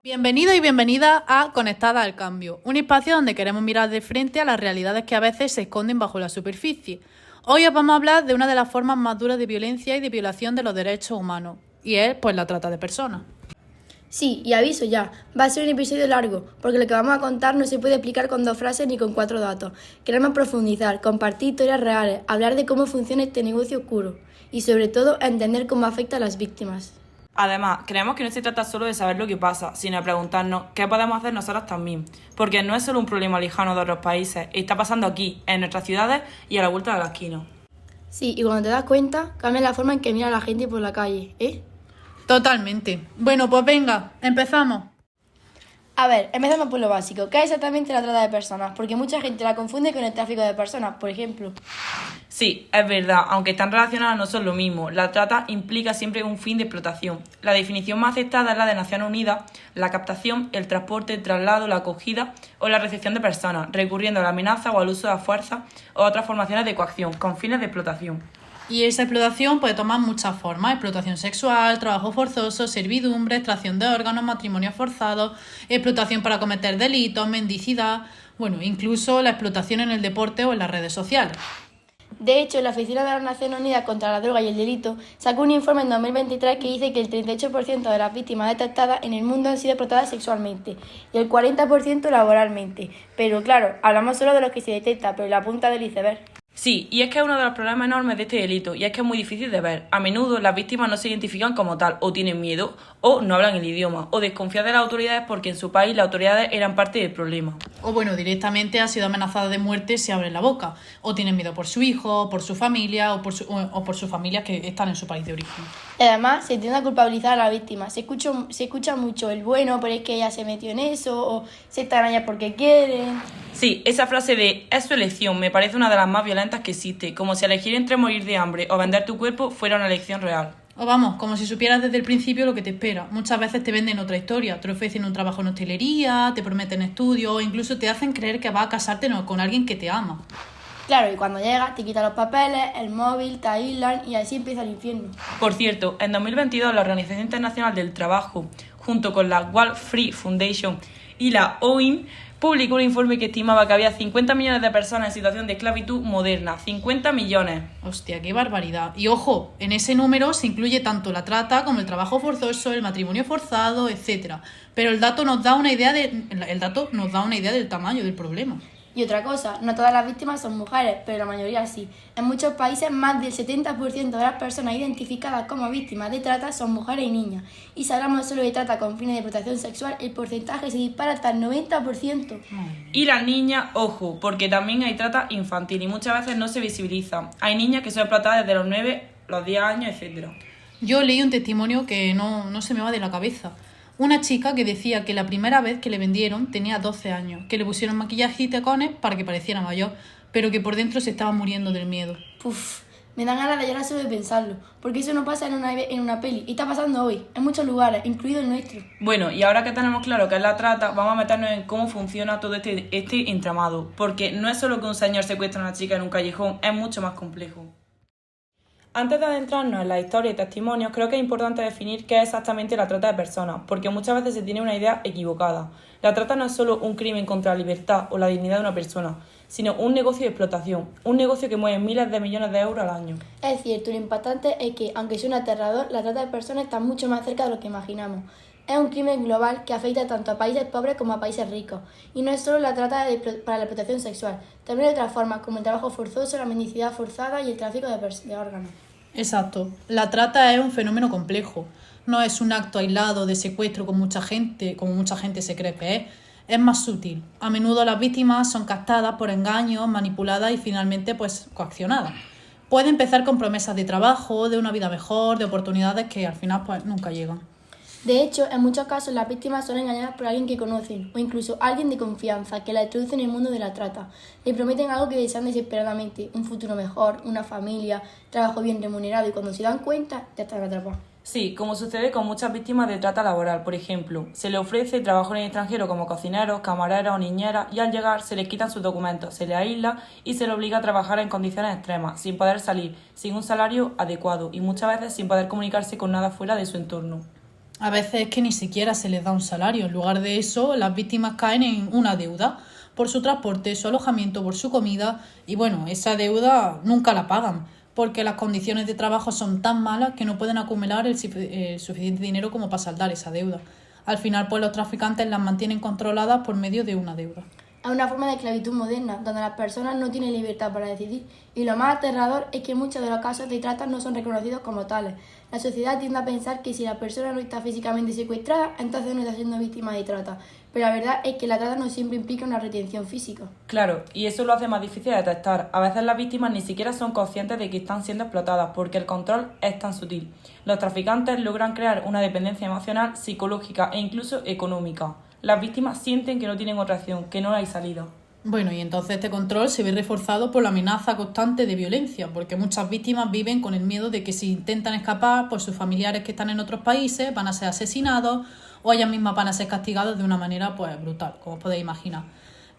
Bienvenido y bienvenida a Conectada al Cambio, un espacio donde queremos mirar de frente a las realidades que a veces se esconden bajo la superficie. Hoy os vamos a hablar de una de las formas más duras de violencia y de violación de los derechos humanos, y es pues la trata de personas. Sí, y aviso ya, va a ser un episodio largo, porque lo que vamos a contar no se puede explicar con 2 frases ni con 4 datos. Queremos profundizar, compartir historias reales, hablar de cómo funciona este negocio oscuro y sobre todo entender cómo afecta a las víctimas. Además, creemos que no se trata solo de saber lo que pasa, sino de preguntarnos qué podemos hacer nosotros también. Porque no es solo un problema lejano de otros países, está pasando aquí, en nuestras ciudades y a la vuelta de la esquina. Sí, y cuando te das cuenta, cambia la forma en que mira a la gente por la calle, ¿eh? Totalmente. Bueno, pues venga, empezamos. A ver, empezamos por lo básico. ¿Qué es exactamente la trata de personas? Porque mucha gente la confunde con el tráfico de personas, por ejemplo. Sí, es verdad, aunque están relacionadas no son lo mismo. La trata implica siempre un fin de explotación. La definición más aceptada es la de Naciones Unidas, la captación, el transporte, el traslado, la acogida o la recepción de personas, recurriendo a la amenaza o al uso de la fuerza o otras formaciones de coacción, con fines de explotación. Y esa explotación puede tomar muchas formas: explotación sexual, trabajo forzoso, servidumbre, extracción de órganos, matrimonio forzado, explotación para cometer delitos, mendicidad, incluso la explotación en el deporte o en las redes sociales. De hecho, la Oficina de las Naciones Unidas contra la Droga y el Delito sacó un informe en 2023 que dice que el 38% de las víctimas detectadas en el mundo han sido explotadas sexualmente y el 40% laboralmente. Pero claro, hablamos solo de los que se detecta, pero la punta del iceberg. Sí, y es que es uno de los problemas enormes de este delito, y es que es muy difícil de ver. A menudo las víctimas no se identifican como tal, o tienen miedo, o no hablan el idioma, o desconfían de las autoridades porque en su país las autoridades eran parte del problema. O directamente ha sido amenazada de muerte si abre la boca, o tienen miedo por su hijo, por su familia, o por sus familias que están en su país de origen. Y además, se tiende a culpabilizar a la víctima. Se escucha mucho el bueno, pero es que ella se metió en eso, o se están allá porque quieren. Sí, esa frase de "es su elección" me parece una de las más violentas que existe, como si elegir entre morir de hambre o vender tu cuerpo fuera una elección real. O como si supieras desde el principio lo que te espera. Muchas veces te venden otra historia, te ofrecen un trabajo en hostelería, te prometen estudios o incluso te hacen creer que vas a casarte con alguien que te ama. Claro, y cuando llegas te quitan los papeles, el móvil, te aíslan y así empieza el infierno. Por cierto, en 2022 la Organización Internacional del Trabajo, junto con la World Free Foundation y la OIM, publicó un informe que estimaba que había 50 millones de personas en situación de esclavitud moderna. 50 millones. Hostia, qué barbaridad. Y ojo, en ese número se incluye tanto la trata como el trabajo forzoso, el matrimonio forzado, etc. Pero el dato nos da una idea del tamaño del problema. Y otra cosa, no todas las víctimas son mujeres, pero la mayoría sí. En muchos países, más del 70% de las personas identificadas como víctimas de trata son mujeres y niñas. Y si hablamos solo de trata con fines de explotación sexual, el porcentaje se dispara hasta el 90%. Y las niñas, ojo, porque también hay trata infantil y muchas veces no se visibiliza. Hay niñas que son explotadas desde los 9, los 10 años, etc. Yo leí un testimonio que no se me va de la cabeza. Una chica que decía que la primera vez que le vendieron tenía 12 años, que le pusieron maquillaje y tacones para que pareciera mayor, pero que por dentro se estaba muriendo del miedo. Uf, me dan ganas de llorar solo de pensarlo, porque eso no pasa en una peli, y está pasando hoy, en muchos lugares, incluido el nuestro. Bueno, y ahora que tenemos claro qué es la trata, vamos a meternos en cómo funciona todo este entramado, porque no es solo que un señor secuestre a una chica en un callejón, es mucho más complejo. Antes de adentrarnos en la historia y testimonios, creo que es importante definir qué es exactamente la trata de personas, porque muchas veces se tiene una idea equivocada. La trata no es solo un crimen contra la libertad o la dignidad de una persona, sino un negocio de explotación, un negocio que mueve miles de millones de euros al año. Es cierto, lo impactante es que, aunque suene aterrador, la trata de personas está mucho más cerca de lo que imaginamos. Es un crimen global que afecta tanto a países pobres como a países ricos. Y no es solo la trata para la explotación sexual, también hay otras formas como el trabajo forzoso, la mendicidad forzada y el tráfico de órganos. Exacto. La trata es un fenómeno complejo. No es un acto aislado de secuestro como mucha gente se cree que es. Es más sutil. A menudo las víctimas son captadas por engaños, manipuladas y finalmente coaccionadas. Puede empezar con promesas de trabajo, de una vida mejor, de oportunidades que al final nunca llegan. De hecho, en muchos casos las víctimas son engañadas por alguien que conocen o incluso alguien de confianza que la introduce en el mundo de la trata. Le prometen algo que desean desesperadamente, un futuro mejor, una familia, trabajo bien remunerado y cuando se dan cuenta ya están atrapados. Sí, como sucede con muchas víctimas de trata laboral, por ejemplo. Se les ofrece trabajo en el extranjero como cocineros, camareros o niñeras y al llegar se les quitan sus documentos, se les aísla y se les obliga a trabajar en condiciones extremas, sin poder salir, sin un salario adecuado y muchas veces sin poder comunicarse con nada fuera de su entorno. A veces es que ni siquiera se les da un salario. En lugar de eso, las víctimas caen en una deuda por su transporte, su alojamiento, por su comida y bueno, esa deuda nunca la pagan porque las condiciones de trabajo son tan malas que no pueden acumular el suficiente dinero como para saldar esa deuda. Al final, pues los traficantes las mantienen controladas por medio de una deuda. Es una forma de esclavitud moderna, donde las personas no tienen libertad para decidir, y lo más aterrador es que en muchos de los casos de trata no son reconocidos como tales. La sociedad tiende a pensar que si la persona no está físicamente secuestrada, entonces no está siendo víctima de trata, pero la verdad es que la trata no siempre implica una retención física. Claro, y eso lo hace más difícil de detectar. A veces las víctimas ni siquiera son conscientes de que están siendo explotadas porque el control es tan sutil. Los traficantes logran crear una dependencia emocional, psicológica e incluso económica. Las víctimas sienten que no tienen otra opción, que no hay salida. Bueno, y entonces este control se ve reforzado por la amenaza constante de violencia, porque muchas víctimas viven con el miedo de que si intentan escapar, pues sus familiares que están en otros países van a ser asesinados o ellas mismas van a ser castigadas de una manera pues brutal, como os podéis imaginar.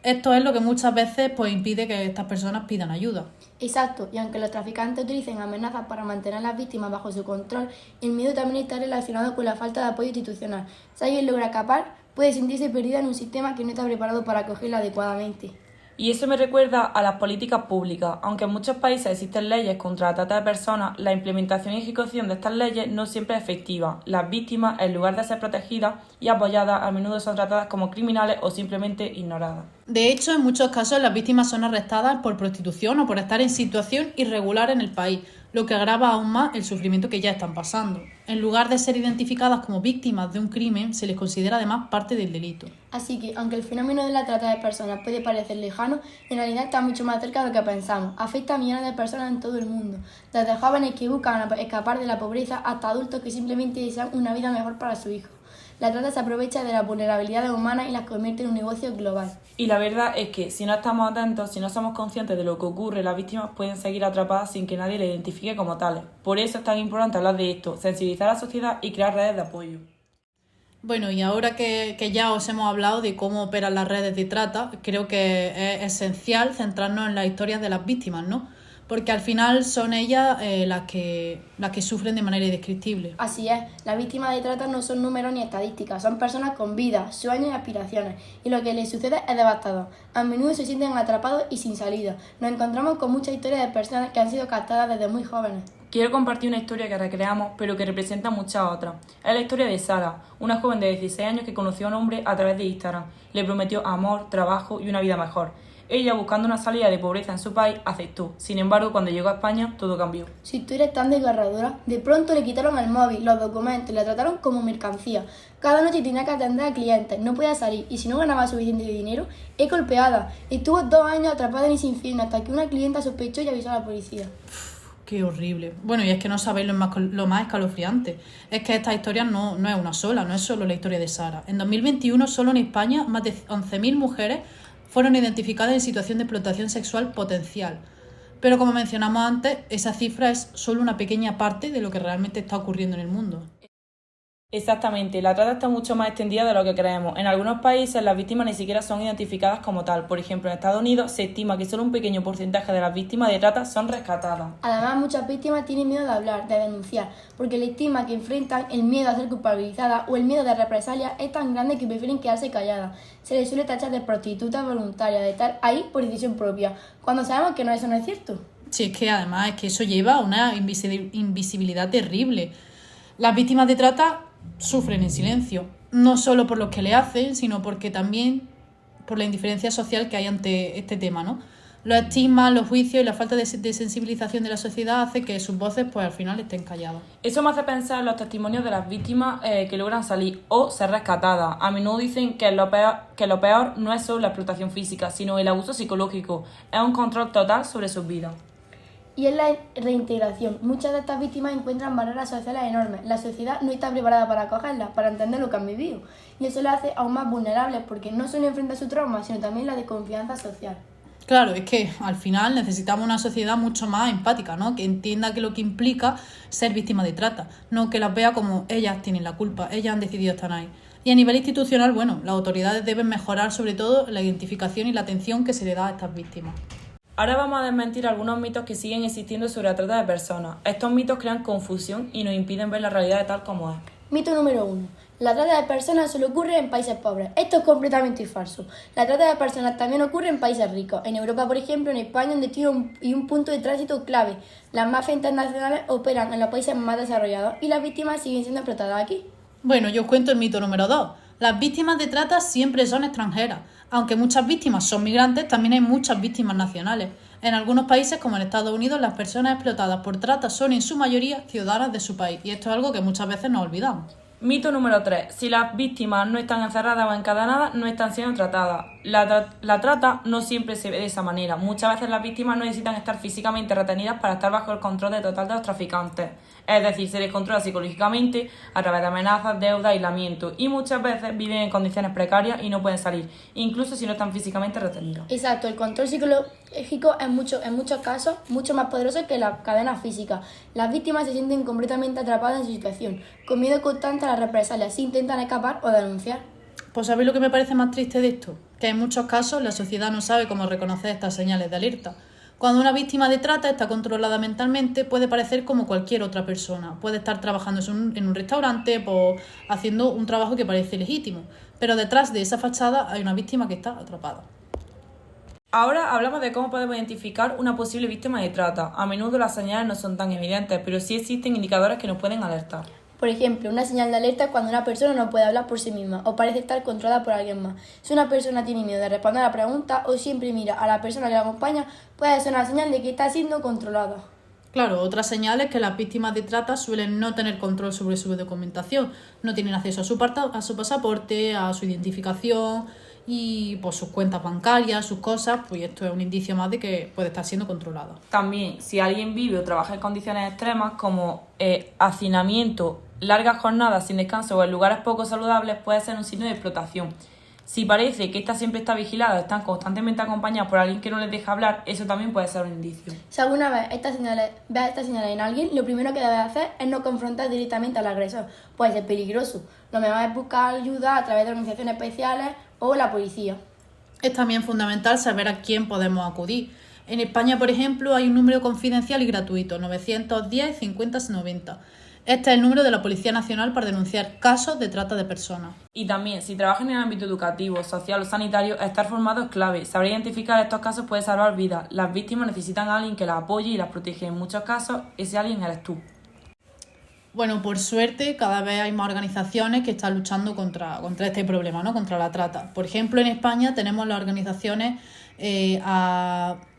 Esto es lo que muchas veces pues impide que estas personas pidan ayuda. Exacto, y aunque los traficantes utilicen amenazas para mantener a las víctimas bajo su control, el miedo también está relacionado con la falta de apoyo institucional. Si alguien logra escapar, puede sentirse perdida en un sistema que no está preparado para acogerla adecuadamente. Y eso me recuerda a las políticas públicas. Aunque en muchos países existen leyes contra la trata de personas, la implementación y ejecución de estas leyes no siempre es efectiva. Las víctimas, en lugar de ser protegidas y apoyadas, a menudo son tratadas como criminales o simplemente ignoradas. De hecho, en muchos casos las víctimas son arrestadas por prostitución o por estar en situación irregular en el país, lo que agrava aún más el sufrimiento que ya están pasando. En lugar de ser identificadas como víctimas de un crimen, se les considera además parte del delito. Así que, aunque el fenómeno de la trata de personas puede parecer lejano, en realidad está mucho más cerca de lo que pensamos. Afecta a millones de personas en todo el mundo, desde jóvenes que buscan escapar de la pobreza hasta adultos que simplemente desean una vida mejor para su hijo. La trata se aprovecha de las vulnerabilidades humanas y las convierte en un negocio global. Y la verdad es que si no estamos atentos, si no somos conscientes de lo que ocurre, las víctimas pueden seguir atrapadas sin que nadie las identifique como tales. Por eso es tan importante hablar de esto, sensibilizar a la sociedad y crear redes de apoyo. Bueno, y ahora que ya os hemos hablado de cómo operan las redes de trata, creo que es esencial centrarnos en las historias de las víctimas, ¿no? Porque al final son ellas las que sufren de manera indescriptible. Así es, las víctimas de trata no son números ni estadísticas, son personas con vidas, sueños y aspiraciones, y lo que les sucede es devastador. A menudo se sienten atrapados y sin salida. Nos encontramos con muchas historias de personas que han sido captadas desde muy jóvenes. Quiero compartir una historia que recreamos, pero que representa muchas otras. Es la historia de Sara, una joven de 16 años que conoció a un hombre a través de Instagram. Le prometió amor, trabajo y una vida mejor. Ella, buscando una salida de pobreza en su país, aceptó. Sin embargo, cuando llegó a España, todo cambió. Si tú eres tan desgarradora, de pronto le quitaron el móvil, los documentos, la trataron como mercancía. Cada noche tenía que atender a clientes, no podía salir y si no ganaba suficiente dinero, es golpeada. Estuvo 2 años atrapada en ese infierno hasta que una clienta sospechó y avisó a la policía. Qué horrible. Bueno, y es que no sabéis lo más escalofriante. Es que esta historia no es una sola, no es solo la historia de Sara. En 2021, solo en España, más de 11.000 mujeres fueron identificadas en situación de explotación sexual potencial. Pero como mencionamos antes, esa cifra es solo una pequeña parte de lo que realmente está ocurriendo en el mundo. Exactamente, la trata está mucho más extendida de lo que creemos. En algunos países las víctimas ni siquiera son identificadas como tal. Por ejemplo, en Estados Unidos se estima que solo un pequeño porcentaje de las víctimas de trata son rescatadas. Además, muchas víctimas tienen miedo de hablar, de denunciar, porque la estigma que enfrentan, el miedo a ser culpabilizadas o el miedo de represalias es tan grande que prefieren quedarse calladas. Se les suele tachar de prostitutas voluntarias, de estar ahí por decisión propia, cuando sabemos que eso no es cierto. Sí, es que además es que eso lleva a una invisibilidad terrible. Las víctimas de trata sufren en silencio, no solo por lo que le hacen, sino porque también por la indiferencia social que hay ante este tema, ¿no? Los estigmas, los juicios y la falta de sensibilización de la sociedad hace que sus voces pues al final estén calladas. Eso me hace pensar en los testimonios de las víctimas que logran salir o ser rescatadas. A menudo dicen que lo peor no es solo la explotación física, sino el abuso psicológico. Es un control total sobre sus vidas. Y es la reintegración. Muchas de estas víctimas encuentran barreras sociales enormes. La sociedad no está preparada para acogerlas, para entender lo que han vivido. Y eso las hace aún más vulnerables porque no solo enfrentan su trauma, sino también la desconfianza social. Claro, es que al final necesitamos una sociedad mucho más empática, ¿no? Que entienda que lo que implica ser víctima de trata, no que las vea como ellas tienen la culpa, ellas han decidido estar ahí. Y a nivel institucional, bueno, las autoridades deben mejorar sobre todo la identificación y la atención que se le da a estas víctimas. Ahora vamos a desmentir algunos mitos que siguen existiendo sobre la trata de personas. Estos mitos crean confusión y nos impiden ver la realidad de tal como es. Mito número 1. La trata de personas solo ocurre en países pobres. Esto es completamente falso. La trata de personas también ocurre en países ricos. En Europa, por ejemplo, en España, un destino y un punto de tránsito clave. Las mafias internacionales operan en los países más desarrollados y las víctimas siguen siendo explotadas aquí. Bueno, yo os cuento el mito número 2. Las víctimas de trata siempre son extranjeras. Aunque muchas víctimas son migrantes, también hay muchas víctimas nacionales. En algunos países, como en Estados Unidos, las personas explotadas por trata son en su mayoría ciudadanas de su país. Y esto es algo que muchas veces nos olvidamos. Mito número 3. Si las víctimas no están encerradas o encadenadas, no están siendo tratadas. La trata no siempre se ve de esa manera. Muchas veces las víctimas no necesitan estar físicamente retenidas para estar bajo el control total de los traficantes. Es decir, se les controla psicológicamente a través de amenazas, deuda, aislamiento. Y muchas veces viven en condiciones precarias y no pueden salir, incluso si no están físicamente retenidas. Exacto, el control psicológico es en muchos casos mucho más poderoso que las cadenas físicas. Las víctimas se sienten completamente atrapadas en su situación, con miedo constante a las represalias, si intentan escapar o denunciar. Pues ¿sabéis lo que me parece más triste de esto? Que en muchos casos la sociedad no sabe cómo reconocer estas señales de alerta. Cuando una víctima de trata está controlada mentalmente, puede parecer como cualquier otra persona. Puede estar trabajando en un restaurante, pues, haciendo un trabajo que parece legítimo. Pero detrás de esa fachada hay una víctima que está atrapada. Ahora hablamos de cómo podemos identificar una posible víctima de trata. A menudo las señales no son tan evidentes, pero sí existen indicadores que nos pueden alertar. Por ejemplo, una señal de alerta es cuando una persona no puede hablar por sí misma o parece estar controlada por alguien más. Si una persona tiene miedo de responder a la pregunta o siempre mira a la persona que la acompaña, puede ser una señal de que está siendo controlada. Claro, otra señal es que las víctimas de trata suelen no tener control sobre su documentación, no tienen acceso a su pasaporte, a su identificación y pues sus cuentas bancarias, sus cosas, pues esto es un indicio más de que puede estar siendo controlada. También, si alguien vive o trabaja en condiciones extremas como hacinamiento, largas jornadas sin descanso o en lugares poco saludables, puede ser un signo de explotación. Si parece que ésta siempre está vigilada o están constantemente acompañadas por alguien que no les deja hablar, eso también puede ser un indicio. Si alguna vez ves estas señales en alguien, lo primero que debes hacer es no confrontar directamente al agresor. Puede ser peligroso. Lo mejor es buscar ayuda a través de organizaciones especiales o la policía. Es también fundamental saber a quién podemos acudir. En España, por ejemplo, hay un número confidencial y gratuito, 910 50 90. Este es el número de la Policía Nacional para denunciar casos de trata de personas. Y también, si trabajan en el ámbito educativo, social o sanitario, estar formado es clave. Saber identificar estos casos puede salvar vidas. Las víctimas necesitan a alguien que las apoye y las proteja. En muchos casos, ese alguien eres tú. Bueno, por suerte, cada vez hay más organizaciones que están luchando contra este problema, ¿no? Contra la trata. Por ejemplo, en España tenemos las organizaciones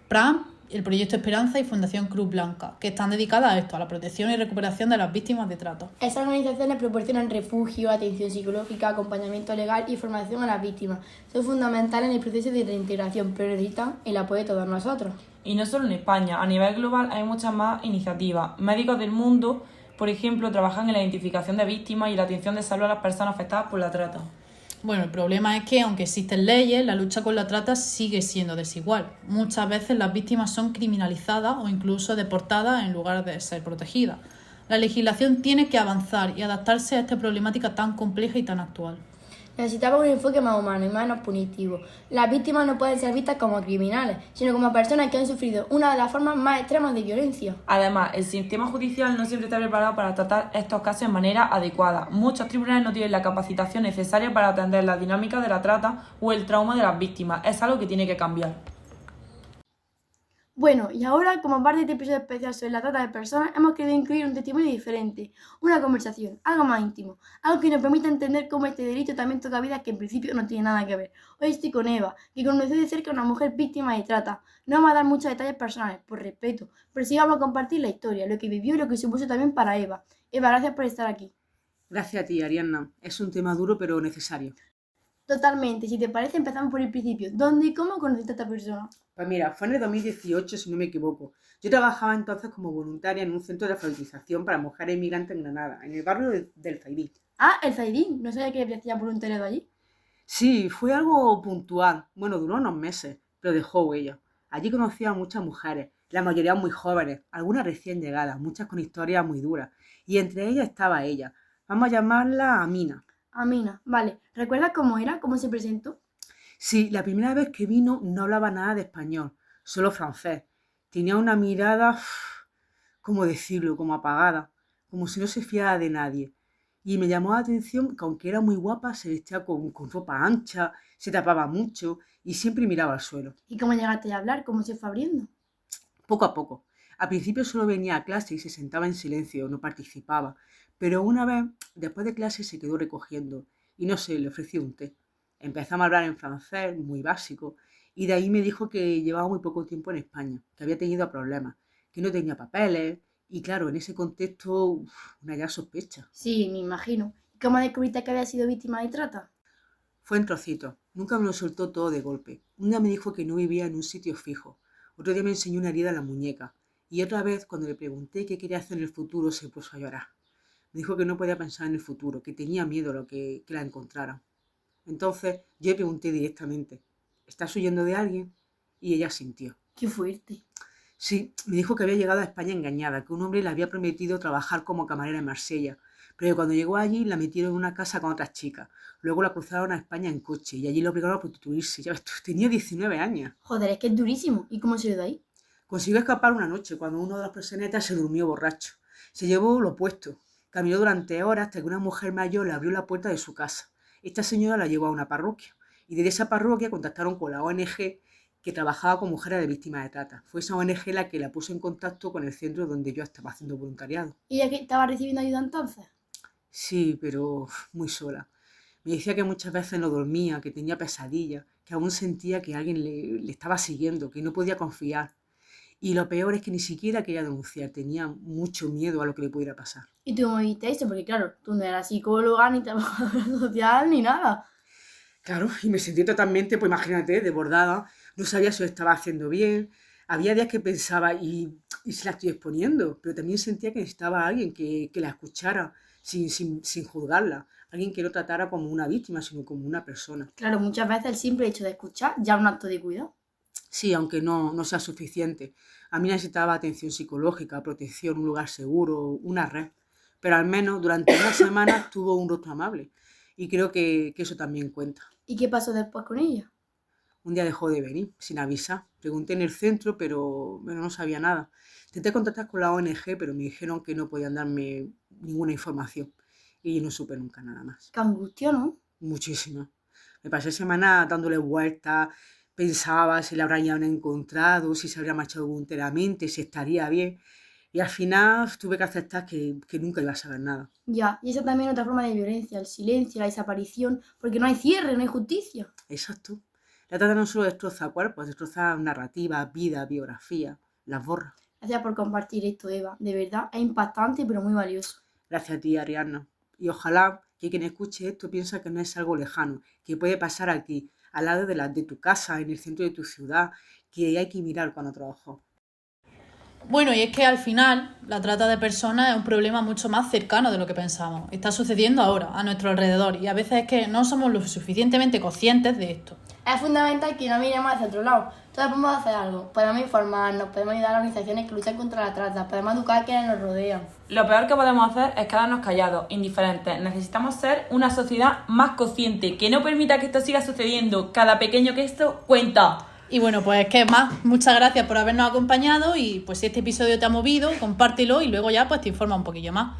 PRAM, el Proyecto Esperanza y Fundación Cruz Blanca, que están dedicadas a esto, a la protección y recuperación de las víctimas de trata. Esas organizaciones proporcionan refugio, atención psicológica, acompañamiento legal y formación a las víctimas. Son fundamentales en el proceso de reintegración, pero necesitan el apoyo de todos nosotros. Y no solo en España, a nivel global hay muchas más iniciativas. Médicos del mundo, por ejemplo, trabajan en la identificación de víctimas y la atención de salud a las personas afectadas por la trata. Bueno, el problema es que, aunque existen leyes, la lucha con la trata sigue siendo desigual. Muchas veces las víctimas son criminalizadas o incluso deportadas en lugar de ser protegidas. La legislación tiene que avanzar y adaptarse a esta problemática tan compleja y tan actual. Necesitamos un enfoque más humano y menos punitivo. Las víctimas no pueden ser vistas como criminales, sino como personas que han sufrido una de las formas más extremas de violencia. Además, el sistema judicial no siempre está preparado para tratar estos casos de manera adecuada. Muchos tribunales no tienen la capacitación necesaria para atender la dinámica de la trata o el trauma de las víctimas. Es algo que tiene que cambiar. Bueno, y ahora, como parte de este episodio especial sobre la trata de personas, hemos querido incluir un testimonio diferente, una conversación, algo más íntimo, algo que nos permita entender cómo este delito también toca vidas que en principio no tienen nada que ver. Hoy estoy con Eva, que conoció de cerca a una mujer víctima de trata. No vamos a dar muchos detalles personales, por respeto, pero sí vamos a compartir la historia, lo que vivió y lo que supuso también para Eva. Eva, gracias por estar aquí. Gracias a ti, Ariadna. Es un tema duro pero necesario. Totalmente, si te parece empezamos por el principio. ¿Dónde y cómo conociste a esta persona? Pues mira, fue en el 2018 si no me equivoco. Yo trabajaba entonces como voluntaria en un centro de alfabetización para mujeres inmigrantes en Granada, en el barrio del Zaidí. Ah, el Zaidín, no sabía que hacía voluntariado allí. Sí, fue algo puntual. Bueno, duró unos meses, pero dejó huella. Allí conocí a muchas mujeres, la mayoría muy jóvenes, algunas recién llegadas, muchas con historias muy duras. Y entre ellas estaba ella. Vamos a llamarla Amina. Amina, vale. ¿Recuerdas cómo era? ¿Cómo se presentó? Sí, la primera vez que vino no hablaba nada de español, solo francés. Tenía una mirada, ¿cómo decirlo?, como apagada, como si no se fiara de nadie. Y me llamó la atención que aunque era muy guapa, se vestía con ropa ancha, se tapaba mucho y siempre miraba al suelo. ¿Y cómo llegaste a hablar? ¿Cómo se fue abriendo? Poco a poco. Al principio solo venía a clase y se sentaba en silencio, no participaba. Pero una vez, después de clase, se quedó recogiendo y no sé, le ofrecí un té. Empezamos a hablar en francés, muy básico, y de ahí me dijo que llevaba muy poco tiempo en España, que había tenido problemas, que no tenía papeles, y claro, en ese contexto, una ya sospecha. Sí, me imagino. ¿Y cómo descubriste que había sido víctima de trata? Fue en trocitos, nunca me lo soltó todo de golpe. Un día me dijo que no vivía en un sitio fijo, otro día me enseñó una herida en la muñeca, y otra vez, cuando le pregunté qué quería hacer en el futuro, se puso a llorar. Me dijo que no podía pensar en el futuro, que tenía miedo a lo que la encontraran. Entonces yo le pregunté directamente, ¿estás huyendo de alguien? Y ella sintió. Qué fuerte. Sí, me dijo que había llegado a España engañada, que un hombre le había prometido trabajar como camarera en Marsella, pero que cuando llegó allí la metieron en una casa con otras chicas. Luego la cruzaron a España en coche y allí la obligaron a prostituirse. Ya ves, tú, tenía 19 años. Joder, es que es durísimo. ¿Y cómo se dio de ahí? Consiguió escapar una noche cuando uno de los proxenetas se durmió borracho. Se llevó lo puesto. Caminó durante horas hasta que una mujer mayor le abrió la puerta de su casa. Esta señora la llevó a una parroquia y desde esa parroquia contactaron con la ONG que trabajaba con mujeres de víctimas de trata. Fue esa ONG la que la puso en contacto con el centro donde yo estaba haciendo voluntariado. ¿Y ella que estaba recibiendo ayuda entonces? Sí, pero muy sola. Me decía que muchas veces no dormía, que tenía pesadillas, que aún sentía que alguien le estaba siguiendo, que no podía confiar. Y lo peor es que ni siquiera quería denunciar, tenía mucho miedo a lo que le pudiera pasar. ¿Y tú cómo viste eso? Porque claro, tú no eras psicóloga, ni trabajadora social, ni nada. Claro, y me sentí totalmente, pues imagínate, desbordada. No sabía si lo estaba haciendo bien. Había días que pensaba, ¿y si la estoy exponiendo? Pero también sentía que necesitaba a alguien que la escuchara sin juzgarla. Alguien que no tratara como una víctima, sino como una persona. Claro, muchas veces el simple hecho de escuchar ya es un acto de cuidado. Sí, aunque no sea suficiente. A mí necesitaba atención psicológica, protección, un lugar seguro, una red. Pero al menos durante una semana tuvo un rostro amable. Y creo que eso también cuenta. ¿Y qué pasó después con ella? Un día dejó de venir, sin avisar. Pregunté en el centro, pero no sabía nada. Intenté contactar con la ONG, pero me dijeron que no podían darme ninguna información. Y no supe nunca nada más. Qué angustia, ¿no? Muchísima. Me pasé semanas dándole vueltas, pensaba si la habrían encontrado, si se habría marchado voluntariamente, si estaría bien. Y al final tuve que aceptar que nunca iba a saber nada. Ya, y esa también es otra forma de violencia, el silencio, la desaparición, porque no hay cierre, no hay justicia. Exacto. La trata no solo destroza cuerpos, destroza narrativas, vida, biografía, las borra. Gracias por compartir esto, Eva. De verdad, es impactante, pero muy valioso. Gracias a ti, Ariadna. Y ojalá que quien escuche esto piensa que no es algo lejano, que puede pasar aquí, al lado de tu casa, en el centro de tu ciudad, que hay que mirar cuando trabajo. Bueno, y es que al final la trata de personas es un problema mucho más cercano de lo que pensamos. Está sucediendo ahora, a nuestro alrededor, y a veces es que no somos lo suficientemente conscientes de esto. Es fundamental que no miremos hacia otro lado. Todos podemos hacer algo. Podemos informarnos, podemos ayudar a organizaciones que luchan contra la trata, podemos educar a quienes nos rodean. Lo peor que podemos hacer es quedarnos callados, indiferentes. Necesitamos ser una sociedad más consciente, que no permita que esto siga sucediendo. Cada pequeño gesto cuenta. Y bueno, pues qué más, muchas gracias por habernos acompañado y pues si este episodio te ha movido, compártelo y luego ya pues te informa un poquillo más.